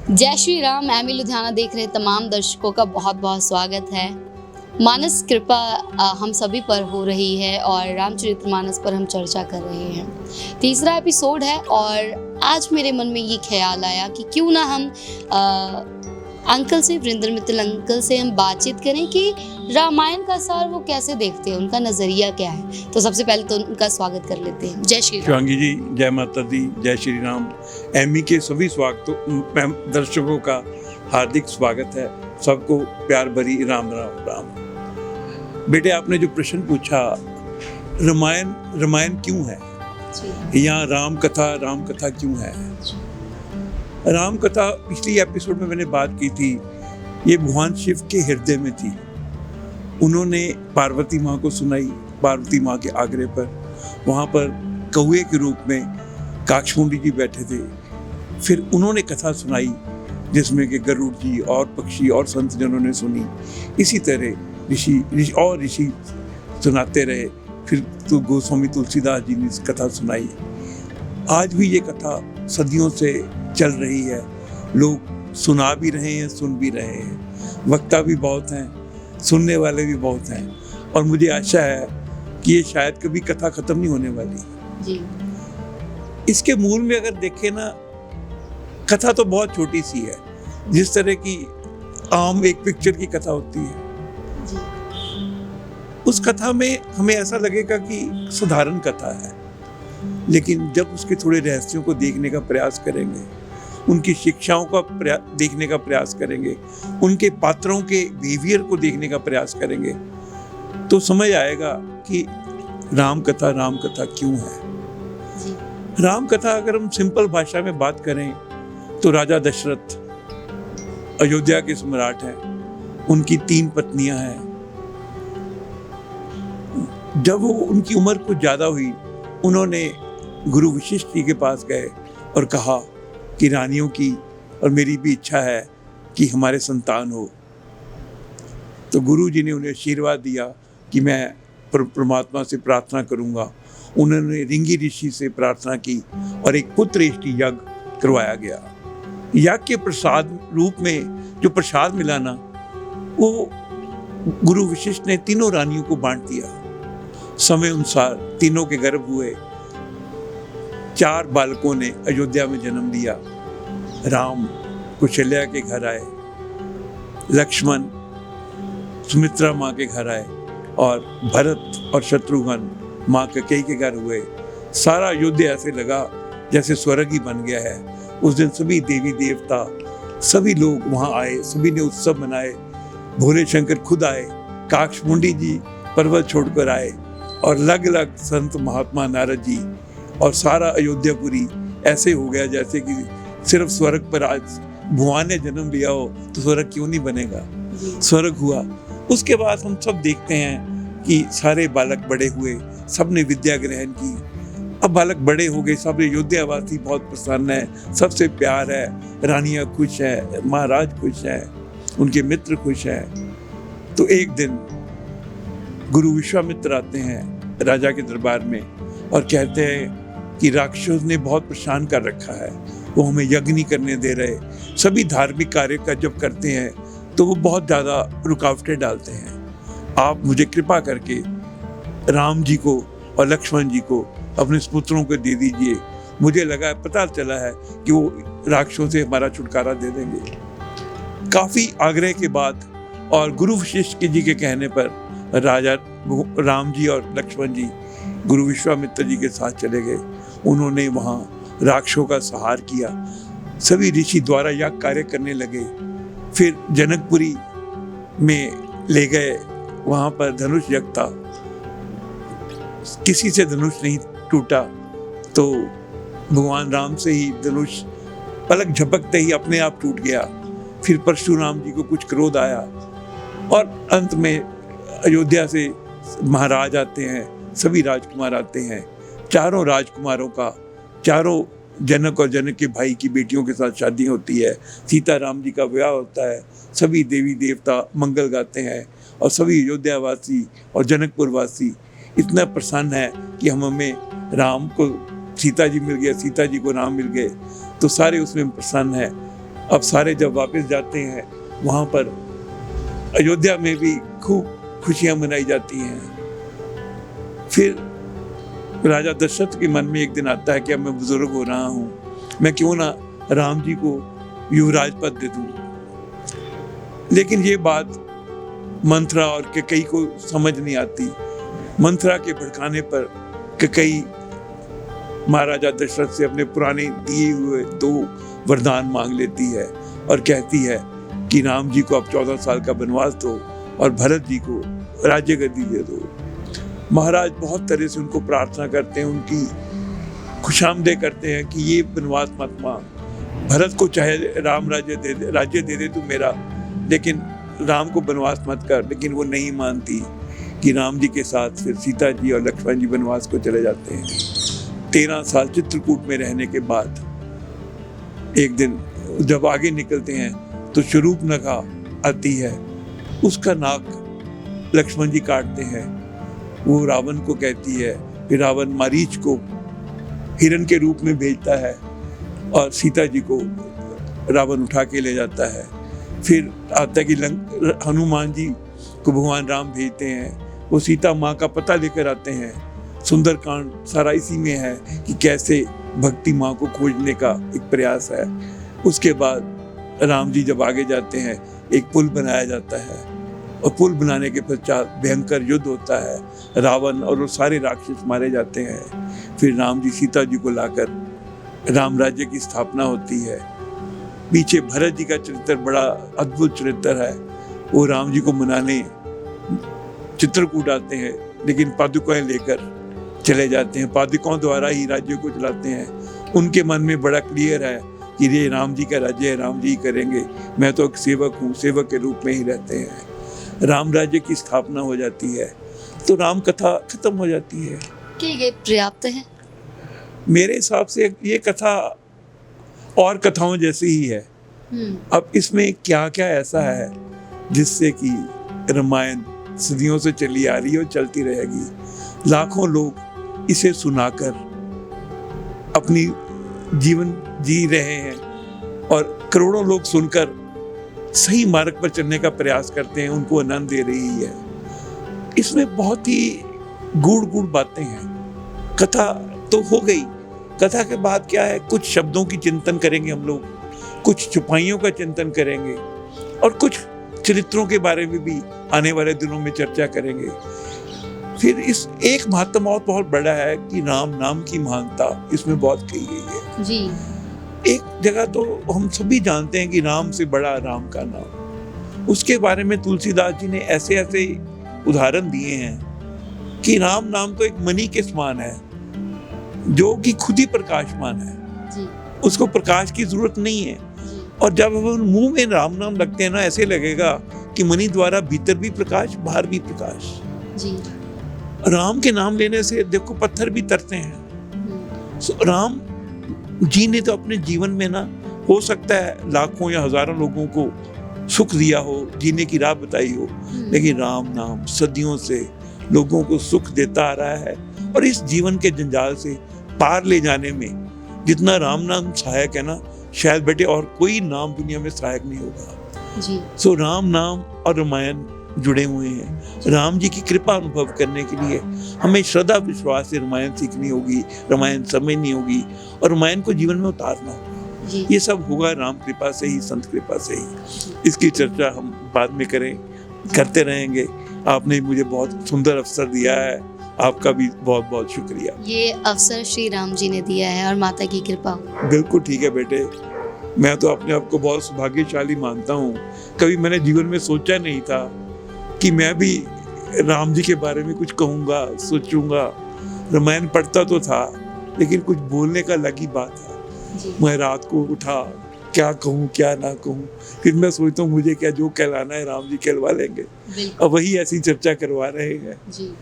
जय श्री राम। एमी लुधियाना देख रहे तमाम दर्शकों का बहुत बहुत स्वागत है। मानस कृपा हम सभी पर हो रही है और रामचरितमानस पर हम चर्चा कर रहे हैं। तीसरा एपिसोड है और आज मेरे मन में ये ख्याल आया कि क्यों ना हम अंकल से, वृंदर मित्तल अंकल से हम बातचीत करें कि रामायण का सार वो कैसे देखते हैं, उनका नज़रिया क्या है। तो सबसे पहले तो उनका स्वागत कर लेते हैं। जय श्री राम। शिवांगी जी, जय माता दी, जय श्री राम। एमी के सभी दर्शकों का हार्दिक स्वागत है। सबको प्यार भरी राम राम राम। बेटे, आपने जो प्रश्न पूछा, रामायण क्यों है, यहाँ राम कथा क्यों है। राम कथा पिछली एपिसोड में मैंने बात की थी, ये भगवान शिव के हृदय में थी। उन्होंने पार्वती माँ को सुनाई, पार्वती माँ के आग्रह पर। वहाँ पर कौए के रूप में काक्षमुंडी जी बैठे थे। फिर उन्होंने कथा सुनाई जिसमें कि गरुड़ जी और पक्षी और संत जनों ने सुनी। इसी तरह ऋषि सुनाते रहे। फिर तो गोस्वामी तुलसीदास जी ने कथा सुनाई। आज भी ये कथा सदियों से चल रही है। लोग सुना भी रहे हैं, सुन भी रहे हैं। वक्ता भी बहुत हैं, सुनने वाले भी बहुत हैं। और मुझे आशा है कि ये शायद कभी कथा खत्म नहीं होने वाली जी। इसके मूल में अगर देखें ना, कथा तो बहुत छोटी सी है, जिस तरह की आम एक पिक्चर की कथा होती है जी। उस कथा में हमें ऐसा लगेगा कि साधारण कथा है, लेकिन जब उसके थोड़े रहस्यों को देखने का प्रयास करेंगे, उनकी शिक्षाओं का देखने का प्रयास करेंगे, उनके पात्रों के बिहेवियर को देखने का प्रयास करेंगे, तो समझ आएगा कि राम कथा क्यों है जी। राम कथा अगर हम सिंपल भाषा में बात करें तो राजा दशरथ अयोध्या के सम्राट हैं। उनकी 3 पत्नियां हैं। जब वो उनकी उम्र कुछ ज्यादा हुई, उन्होंने गुरु वशिष्ठ जी के पास गए और कहा कि रानियों की और मेरी भी इच्छा है कि हमारे संतान हो। तो गुरु जी ने उन्हें आशीर्वाद दिया कि मैं परमात्मा से प्रार्थना करूंगा। उन्होंने रिंगी ऋषि से प्रार्थना की और एक पुत्रेष्टि यज्ञ करवाया गया। यज्ञ के प्रसाद रूप में जो प्रसाद मिला ना, वो गुरु वशिष्ठ ने तीनों रानियों को बांट दिया। समय अनुसार तीनों के गर्भ हुए। 4 बालकों ने अयोध्या में जन्म लिया। राम कौशल्या के घर आए, लक्ष्मण सुमित्रा माँ के घर आए, और भरत और शत्रुघ्न माँ कैकेयी के घर हुए। सारा अयोध्या ऐसे लगा जैसे स्वर्ग ही बन गया है। उस दिन सभी देवी देवता, सभी लोग वहाँ आए, सभी ने उत्सव मनाए। भोले शंकर खुद आए, काक्षमुंडी जी पर्वत छोड़कर आए, और अलग अलग संत महात्मा, नारद जी, और सारा अयोध्यापुरी ऐसे हो गया जैसे कि सिर्फ स्वर्ग पर आज भगवान ने जन्म लिया हो तो स्वर्ग क्यों नहीं बनेगा। स्वर्ग हुआ। उसके बाद हम सब देखते हैं कि सारे बालक बड़े हुए, सब ने विद्या ग्रहण की। अब बालक बड़े हो गए, सब अयोध्यावासी बहुत प्रसन्न है, सबसे प्यार है, रानियां खुश है, महाराज खुश है, उनके मित्र खुश है। तो एक दिन गुरु विश्वामित्र आते हैं राजा के दरबार में और कहते हैं कि राक्षस ने बहुत परेशान कर रखा है, वो हमें यज्ञ नहीं करने दे रहे। सभी धार्मिक कार्य का जब करते हैं तो वो बहुत ज़्यादा रुकावटें डालते हैं। आप मुझे कृपा करके राम जी को और लक्ष्मण जी को अपने पुत्रों को दे दीजिए। मुझे लगा, पता चला है कि वो राक्षसों से हमारा छुटकारा दे देंगे। काफ़ी आग्रह के बाद और गुरु वशिष्ठ जी के कहने पर राजा राम जी और लक्ष्मण जी गुरु विश्वामित्र जी के साथ चले गए। उन्होंने वहाँ राक्षसों का संहार किया। सभी ऋषि द्वारा यज्ञ कार्य करने लगे। फिर जनकपुरी में ले गए, वहाँ पर धनुष यज्ञ था। किसी से धनुष नहीं टूटा, तो भगवान राम से ही धनुष पलक झपकते ही अपने आप टूट गया। फिर परशुराम जी को कुछ क्रोध आया और अंत में अयोध्या से महाराज आते हैं, सभी राजकुमार आते हैं। चारों राजकुमारों का, चारों जनक और जनक के भाई की बेटियों के साथ शादी होती है। सीता राम जी का विवाह होता है। सभी देवी देवता मंगल गाते हैं और सभी अयोध्यावासी और जनकपुर वासी इतना प्रसन्न है कि हमें राम को सीता जी मिल गए, सीता जी को राम मिल गए, तो सारे उसमें प्रसन्न है। अब सारे जब वापस जाते हैं वहाँ पर अयोध्या में भी खूब खुशियाँ मनाई जाती हैं। फिर राजा दशरथ के मन में एक दिन आता है कि अब मैं बुजुर्ग हो रहा हूँ, मैं क्यों ना राम जी को युवराज पद दे दूँ। लेकिन ये बात मंथरा और कैकेयी को समझ नहीं आती। मंथरा के भड़काने पर कैकेयी महाराजा दशरथ से अपने पुराने दिए हुए 2 वरदान मांग लेती है और कहती है कि राम जी को अब 14 साल का वनवास दो और भरत जी को राज्य गद्दी दे दो। महाराज बहुत तरह से उनको प्रार्थना करते हैं, उनकी खुशामदे करते हैं कि ये वनवास मत मांग, भरत को चाहे राम राज्य दे दे तू मेरा, लेकिन राम को वनवास मत कर। लेकिन वो नहीं मानती कि राम जी के साथ फिर सीता जी और लक्ष्मण जी वनवास को चले जाते हैं। 13 साल चित्रकूट में रहने के बाद एक दिन जब आगे निकलते हैं तो शूर्पणखा आती है, उसका नाक लक्ष्मण जी काटते हैं। वो रावण को कहती है, फिर रावण मारीच को हिरण के रूप में भेजता है और सीता जी को रावण उठा के ले जाता है। फिर आता है कि हनुमान जी को भगवान राम भेजते हैं, वो सीता माँ का पता लेकर आते हैं। सुंदरकांड सारा इसी में है कि कैसे भक्ति माँ को खोजने का एक प्रयास है। उसके बाद राम जी जब आगे जाते हैं एक पुल बनाया जाता है और पुल बनाने के पश्चात भयंकर युद्ध होता है, रावण और वो सारे राक्षस मारे जाते हैं। फिर राम जी सीता जी को लाकर राम राज्य की स्थापना होती है। पीछे भरत जी का चरित्र बड़ा अद्भुत चरित्र है। वो राम जी को मनाने चित्रकूट आते हैं, लेकिन पादुकाएं लेकर चले जाते हैं, पादुकाओं द्वारा ही राज्य को चलाते हैं। उनके मन में बड़ा क्लियर है कि ये राम जी का राज्य है, राम जी ही करेंगे, मैं तो एक सेवक हूँ, सेवक के रूप में ही रहते हैं। राम राज्य की स्थापना हो जाती है तो राम कथा खत्म हो जाती है। कि ये पर्याप्त है? मेरे हिसाब से ये कथा और कथाओं जैसी ही है। अब इसमें क्या क्या ऐसा है जिससे कि रामायण सदियों से चली आ रही है और चलती रहेगी। लाखों लोग इसे सुनाकर अपनी जीवन जी रहे हैं और करोड़ों लोग सुनकर सही मार्ग पर चलने का प्रयास करते हैं, उनको आनंद दे रही है। इसमें बहुत ही गूढ़ बातें हैं। कथा तो हो गई, कथा के बाद क्या है, कुछ शब्दों की चिंतन करेंगे हम लोग, कुछ छुपाइयों का चिंतन करेंगे और कुछ चरित्रों के बारे में भी आने वाले दिनों में चर्चा करेंगे। फिर इस एक महत्व और बहुत बड़ा है कि राम नाम की महानता इसमें बहुत कही गई है जी। एक जगह तो हम सभी जानते हैं कि राम से बड़ा राम का नाम। उसके बारे में तुलसीदास जी ने ऐसे ऐसे उदाहरण दिए हैं कि राम नाम तो एक मणि के समान है जो कि खुद ही प्रकाशमान है जी। उसको प्रकाश की जरूरत नहीं है। और जब हम मुंह में राम नाम लगते हैं ना, ऐसे लगेगा कि मणि द्वारा भीतर भी प्रकाश बाहर भी प्रकाश जी। राम के नाम लेने से देखो पत्थर भी तरते हैं। राम जी ने तो अपने जीवन में ना, हो सकता है लाखों या हजारों लोगों को सुख दिया हो, जीने की राह बताई हो, लेकिन राम नाम सदियों से लोगों को सुख देता आ रहा है। और इस जीवन के जंजाल से पार ले जाने में जितना राम नाम सहायक है ना, शायद बेटे और कोई नाम दुनिया में सहायक नहीं होगा जी। सो राम नाम और रामायण जुड़े हुए हैं। राम जी की कृपा अनुभव करने के लिए हमें श्रद्धा विश्वास से रामायण सीखनी होगी, रामायण समझनी होगी और रामायण को जीवन में उतारना होगा। ये सब होगा राम कृपा से ही, संत कृपा से ही। इसकी चर्चा हम बाद में करते रहेंगे। आपने मुझे बहुत सुंदर अवसर दिया है, आपका भी बहुत बहुत शुक्रिया। ये अवसर श्री राम जी ने दिया है और माता की कृपा। बिल्कुल ठीक है बेटे, मैं तो अपने आप को बहुत सौभाग्यशाली मानता हूँ। कभी मैंने जीवन में सोचा नहीं था कि मैं भी राम जी के बारे में कुछ कहूँगा, सोचूंगा। रामायण पढ़ता तो था लेकिन कुछ बोलने का अलग ही बात है। मैं रात को उठा, क्या कहूँ क्या ना कहूँ, फिर मैं सोचता हूँ मुझे क्या, जो कहलाना है राम जी कहलवा लेंगे और वही ऐसी चर्चा करवा रहे हैं जी।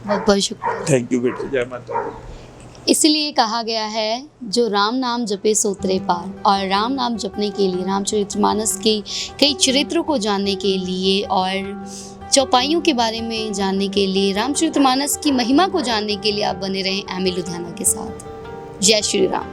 बहुत बहुत शुक्रिया। थैंक यू बेटे, जय माता दी। इसलिए कहा गया है जो राम नाम जपे सो उतरे पार। और राम नाम जपने के लिए, रामचरितमानस के कई चरित्रों को जानने के लिए और चौपाइयों के बारे में जानने के लिए, रामचरितमानस की महिमा को जानने के लिए आप बने रहें एमी लुधियाना के साथ। जय श्री राम।